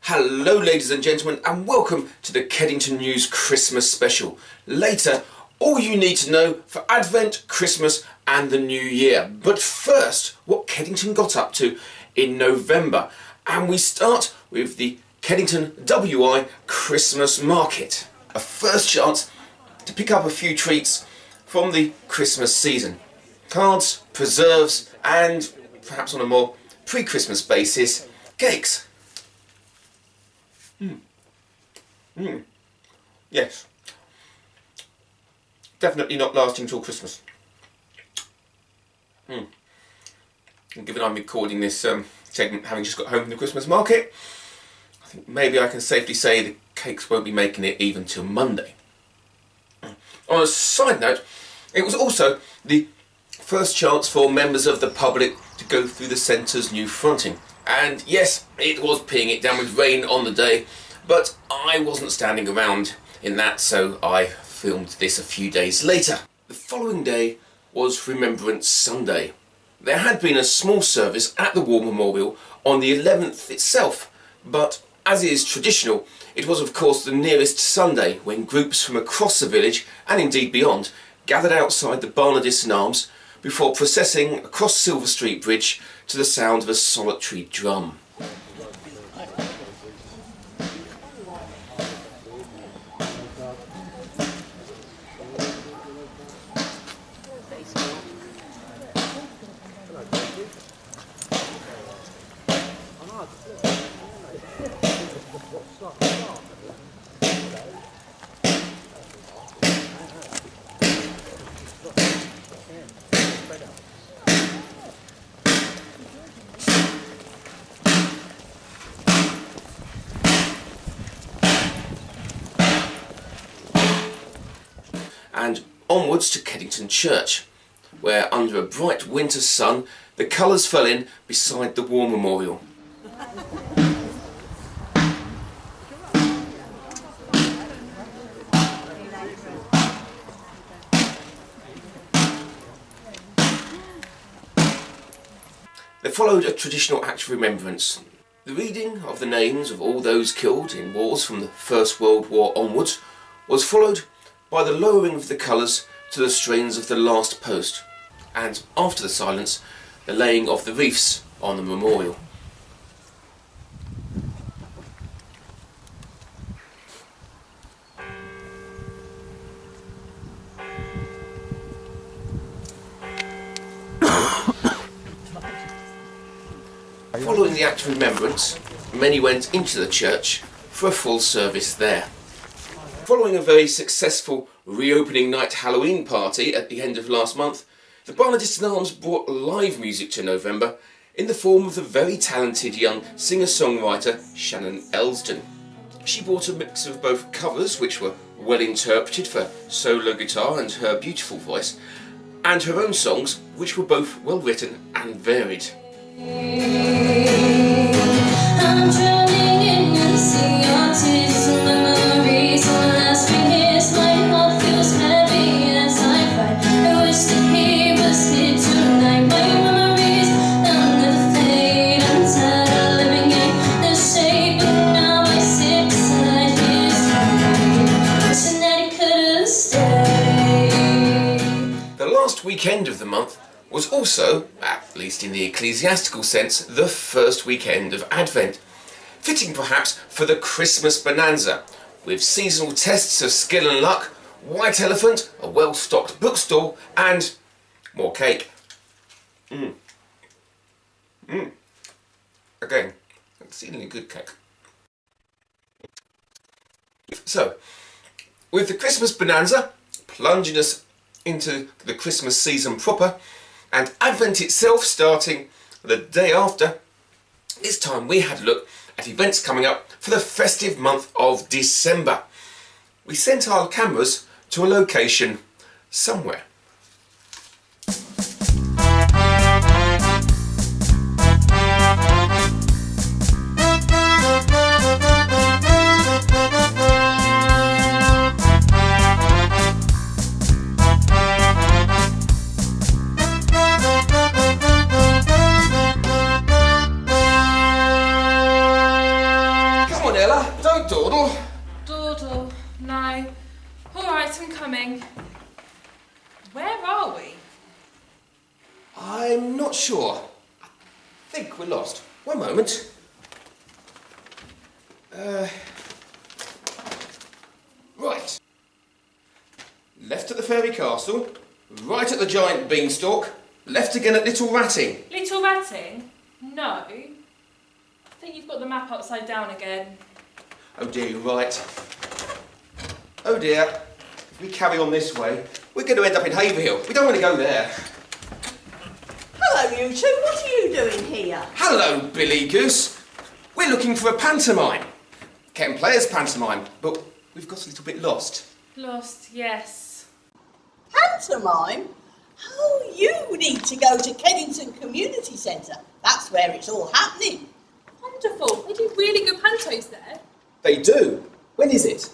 Hello ladies and gentlemen, and welcome to the Kedington News Christmas special. Later, all you need to know for Advent, Christmas and the New Year. But first, what Kedington got up to in November. And we start with the Kedington WI Christmas Market. A first chance to pick up a few treats from the Christmas season. Cards, preserves and, perhaps on a more pre-Christmas basis, cakes. Yes. Definitely not lasting till Christmas. And given I'm recording this segment having just got home from the Christmas market, I think maybe I can safely say the cakes won't be making it even till Monday. On a side note, it was also the first chance for members of the public to go through the centre's new fronting. And yes, it was peeing it down with rain on the day, but I wasn't standing around in that, so I filmed this a few days later. The following day was Remembrance Sunday. There had been a small service at the War Memorial on the 11th itself, but as is traditional, it was of course the nearest Sunday when groups from across the village, and indeed beyond, gathered outside the Barnardist Arms before processing across Silver Street Bridge to the sound of a solitary drum. And onwards to Kedington Church, where under a bright winter sun the colours fell in beside the War Memorial. There followed a traditional act of remembrance. The reading of the names of all those killed in wars from the First World War onwards was followed by the lowering of the colours to the strains of the last post, and after the silence, the laying of the wreaths on the memorial. Following the act of remembrance, many went into the church for a full service there. Following a very successful reopening night Halloween party at the end of last month, the Barnardist Arms brought live music to November in the form of the very talented young singer-songwriter Shannon Elsden. She brought a mix of both covers, which were well interpreted for solo guitar and her beautiful voice, and her own songs, which were both well written and varied. I'm drowning in the sea of tears and memories. My last few years, my heart feels heavy as I fight. I wish that he was here tonight. My memories, they'll never fade. I'm tired of living in the shade, but now I sit beside his feet, wishing that he could have stayed. The last weekend of the month was also, at least in the ecclesiastical sense, the first weekend of Advent. Fitting perhaps for the Christmas bonanza, with seasonal tests of skill and luck, white elephant, a well-stocked bookstall and more cake. Again, exceedingly good cake. So, with the Christmas bonanza plunging us into the Christmas season proper, and Advent itself starting the day after, it's time we had a look at events coming up for the festive month of December. We sent our cameras to a location somewhere. morning. Where are we? I'm not sure. I think we're lost. One moment. Right. Left at the fairy castle, right at the giant beanstalk, left again at Little Ratting. Little Ratting? No. I think you've got the map upside down again. Oh dear, you're right. Oh dear. If we carry on this way, we're going to end up in Haverhill. We don't want to go there. Hello, you two. What are you doing here? Hello, Billy Goose. We're looking for a pantomime. Ketton Players Pantomime, but we've got a little bit lost. Lost, yes. Pantomime? Oh, you need to go to Kedington Community Centre. That's where it's all happening. Wonderful. They do really good pantos there. They do. When is it?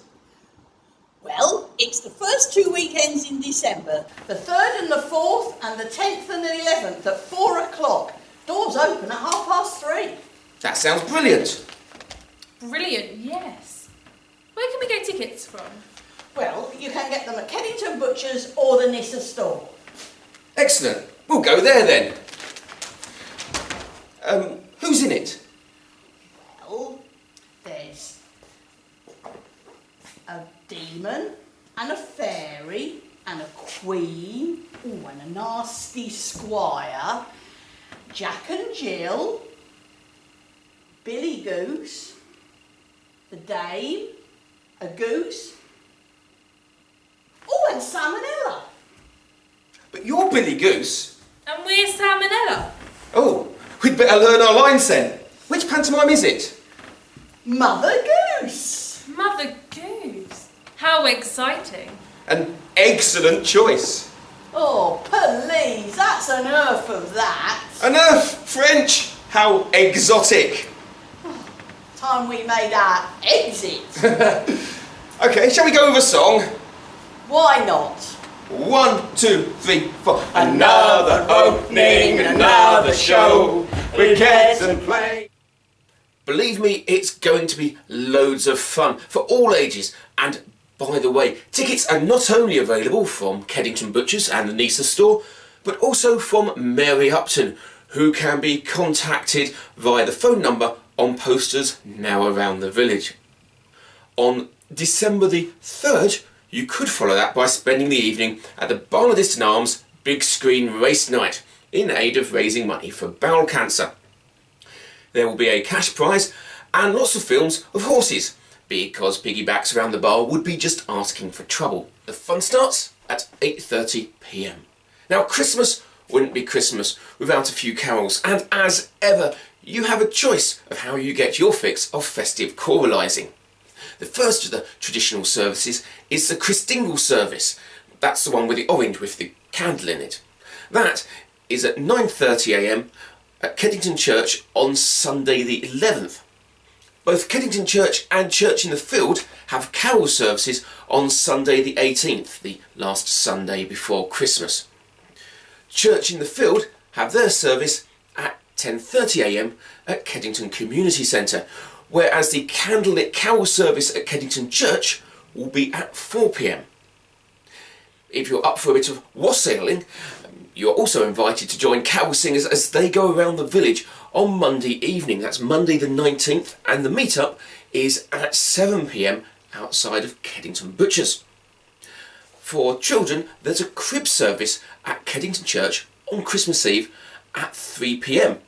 Well, it's the first 2 weekends in December. The 3rd and the 4th and the 10th and the 11th at 4 o'clock. Doors open at 3:30. That sounds brilliant. Brilliant, yes. Where can we get tickets from? Well, you can get them at Kedington Butcher's or the Nissa store. Excellent. We'll go there then. Who's in it? Well, there's a demon and a fairy and a queen, and a nasty squire, Jack and Jill, Billy Goose, the dame, a goose, and salmonella. But you're Billy Goose. And we're Salmonella. Oh, we'd better learn our lines then. Which pantomime is it? Mother Goose. Mother Goose. How exciting. An excellent choice. Oh, please, that's enough of that. Enough! French! How exotic! Time we made our exit. Okay, shall we go with a song? Why not? 1, 2, 3, 4. Another opening, another show. We get and play. Believe me, it's going to be loads of fun for all ages. And by the way, tickets are not only available from Kedington Butchers and the Nissa store, but also from Mary Upton, who can be contacted via the phone number on posters now around the village. On December the 3rd, you could follow that by spending the evening at the Barnardiston Arms Big Screen Race Night in aid of raising money for bowel cancer. There will be a cash prize and lots of films of horses, because piggybacks around the bar would be just asking for trouble. The fun starts at 8:30 p.m. Now, Christmas wouldn't be Christmas without a few carols, and as ever, you have a choice of how you get your fix of festive choralising. The first of the traditional services is the Christingle service. That's the one with the orange with the candle in it. That is at 9:30 a.m. at Kedington Church on Sunday the 11th. Both Kedington Church and Church in the Field have carol services on Sunday the 18th, the last Sunday before Christmas. Church in the Field have their service at 10:30 a.m. at Kedington Community Centre, whereas the candlelit carol service at Kedington Church will be at 4 p.m. If you're up for a bit of wassailing, you're also invited to join carol singers as they go around the village on Monday evening. That's Monday the 19th, and the meet-up is at 7 p.m. outside of Kedington Butchers. For children, there's a crib service at Kedington Church on Christmas Eve at 3 p.m.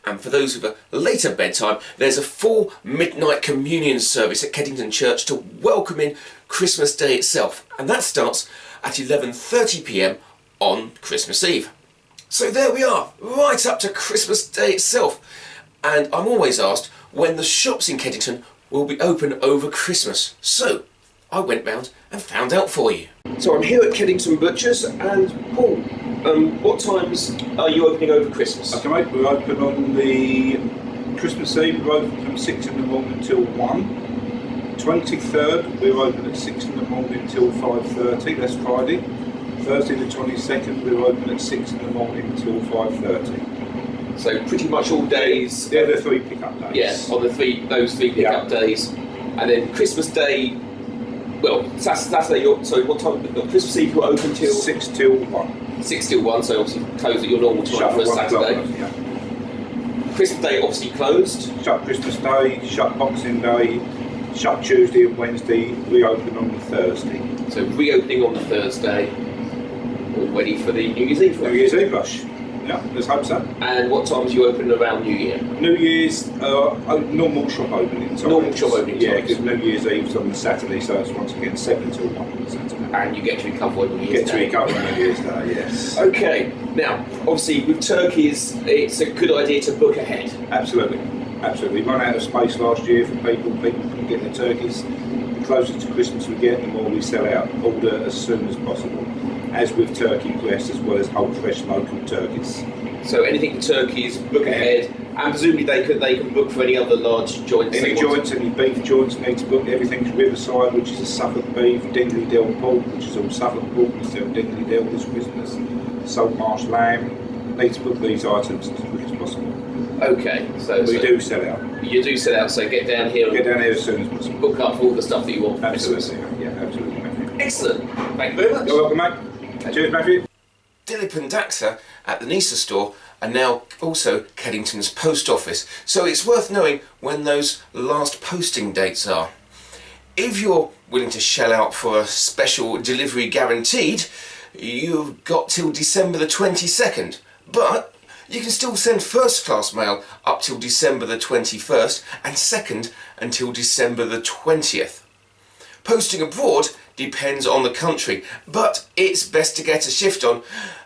And for those with a later bedtime, there's a full midnight communion service at Kedington Church to welcome in Christmas Day itself, and that starts at 11:30 p.m. on Christmas Eve. So there we are, right up to Christmas Day itself. And I'm always asked when the shops in Kedington will be open over Christmas. So I went round and found out for you. So I'm here at Kedington Butchers, and Paul, what times are you opening over Christmas? Okay, mate, we're open on the Christmas Eve, we're open from 6 in the morning till 1. 23rd, we're open at 6 in the morning till 5:30, that's Friday. Thursday the 22nd, we're open at 6 in the morning till 5:30. So pretty much all days. They're the 3 pick-up days. Yeah, on those three pick-up days. And then Christmas Day, Well, Saturday, so what time? Christmas Eve you're open till? 6 till 1. 6 till 1, so obviously close at your normal time Shut for a at 1 o'clock, Saturday. yeah. Christmas Day obviously closed. Shut Christmas Day, shut Boxing Day, shut Tuesday and Wednesday, reopen on the Thursday. So reopening on the Thursday, all ready for the New Year's Eve rush. New Year's Eve rush. Yeah, let's hope so. And what times you open around New Year? New Year's, normal shop opening times. Normal shop opening times. Yeah, because New Year's Eve's on the Saturday, so it's once again 7 till 1 on the Saturday. And you get to recover on New Year's Get to Day. recover on New Year's Day, yes. Okay, now, obviously with turkeys, it's a good idea to book ahead. Absolutely, absolutely. We ran out of space last year for people couldn't get their turkeys. The closer to Christmas we get, the more we sell out. Order as soon as possible. As with turkey breasts, as well as whole fresh local turkeys. So anything for turkeys, book ahead, and presumably they can book for any other large joints. Any joints, any beef joints need to book. Everything's Riverside, which is a Suffolk beef, Dingley Dell pork, which is all Suffolk pork. We sell Dingley Dell this Christmas. Saltmarsh lamb. Need to book these items as quick as possible. Okay, so We do sell out. You do sell out, so get down here Get and down here as soon as possible. book up for all the stuff that you want. Absolutely, yeah, absolutely, Matthew. Excellent. Thank you very much. You're welcome, mate. Cheers, Matthew. Dilip and Daxa at the Nisa store are now also Kedington's post office, so it's worth knowing when those last posting dates are. If you're willing to shell out for a special delivery guaranteed, you've got till December the 22nd, but you can still send first class mail up till December the 21st and second until December the 20th. Posting abroad depends on the country, but it's best to get a shift on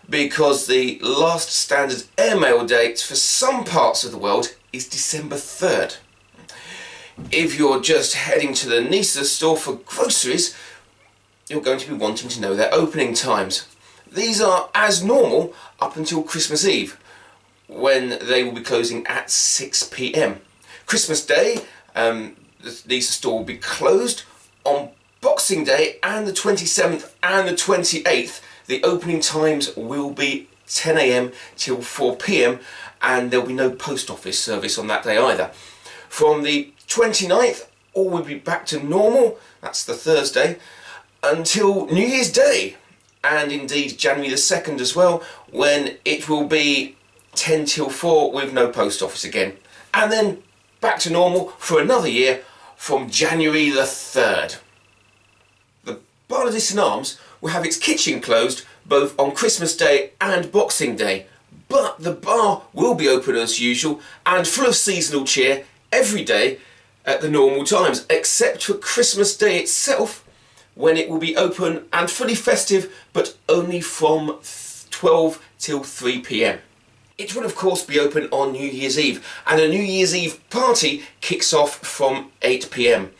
because the last standard airmail date for some parts of the world is December 3rd. If you're just heading to the Nisa store for groceries, you're going to be wanting to know their opening times. These are as normal up until Christmas Eve, when they will be closing at 6 p.m. Christmas Day, the Nisa store will be closed. On Boxing Day and the 27th and the 28th, the opening times will be 10 a.m. till 4 p.m. and there'll be no post office service on that day either. From the 29th, all will be back to normal, that's the Thursday, until New Year's Day, and indeed January the 2nd as well, when it will be 10 till 4 with no post office again. And then back to normal for another year from January the 3rd. The Bar St Arms will have its kitchen closed both on Christmas Day and Boxing Day, but the bar will be open as usual and full of seasonal cheer every day at the normal times, except for Christmas Day itself, when it will be open and fully festive, but only from 12 till 3 p.m. It will of course be open on New Year's Eve, and a New Year's Eve party kicks off from 8 p.m.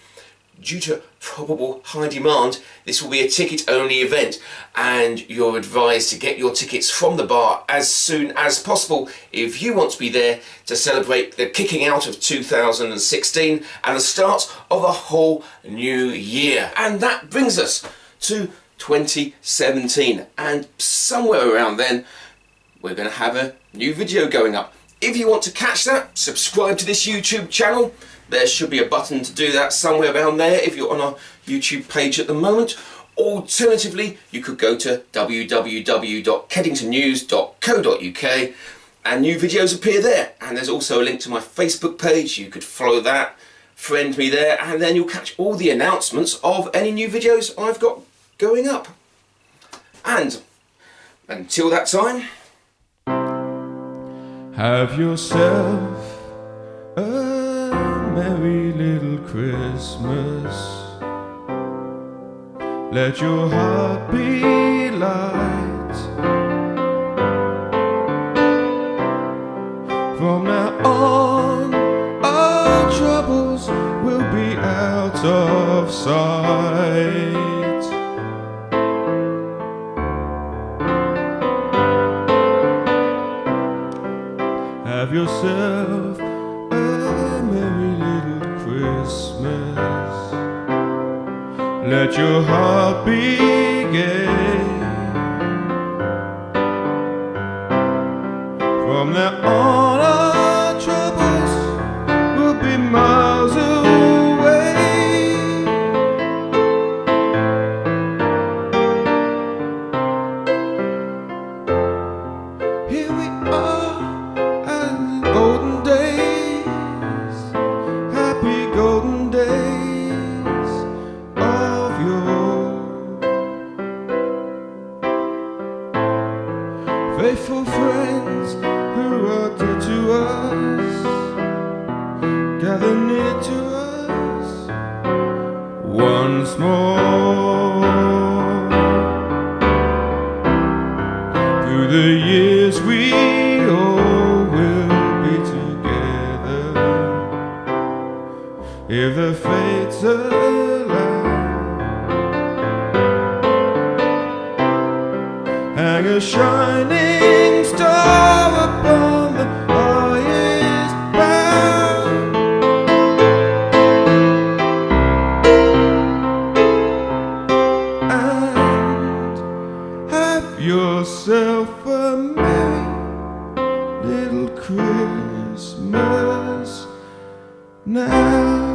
Due to probable high demand, this will be a ticket-only event, and you're advised to get your tickets from the bar as soon as possible if you want to be there to celebrate the kicking out of 2016 and the start of a whole new year. And that brings us to 2017, and somewhere around then we're going to have a new video going up. If you want to catch that, subscribe to this YouTube channel. There should be a button to do that somewhere around there if you're on our YouTube page at the moment. Alternatively, you could go to www.kedingtonnews.co.uk and new videos appear there. And there's also a link to my Facebook page. You could follow that, friend me there, and then you'll catch all the announcements of any new videos I've got going up. And until that time, have yourself a merry little Christmas. Let your heart be light. From now on, our troubles will be out of sight. Have yourself a merry little Christmas. Let your heart be gay. From now on, our troubles will be miles away. gather near to us once more. Through the years we all will be together, if the fates allow. Hang a shining star upon the highest bough, and have yourself a merry little Christmas now.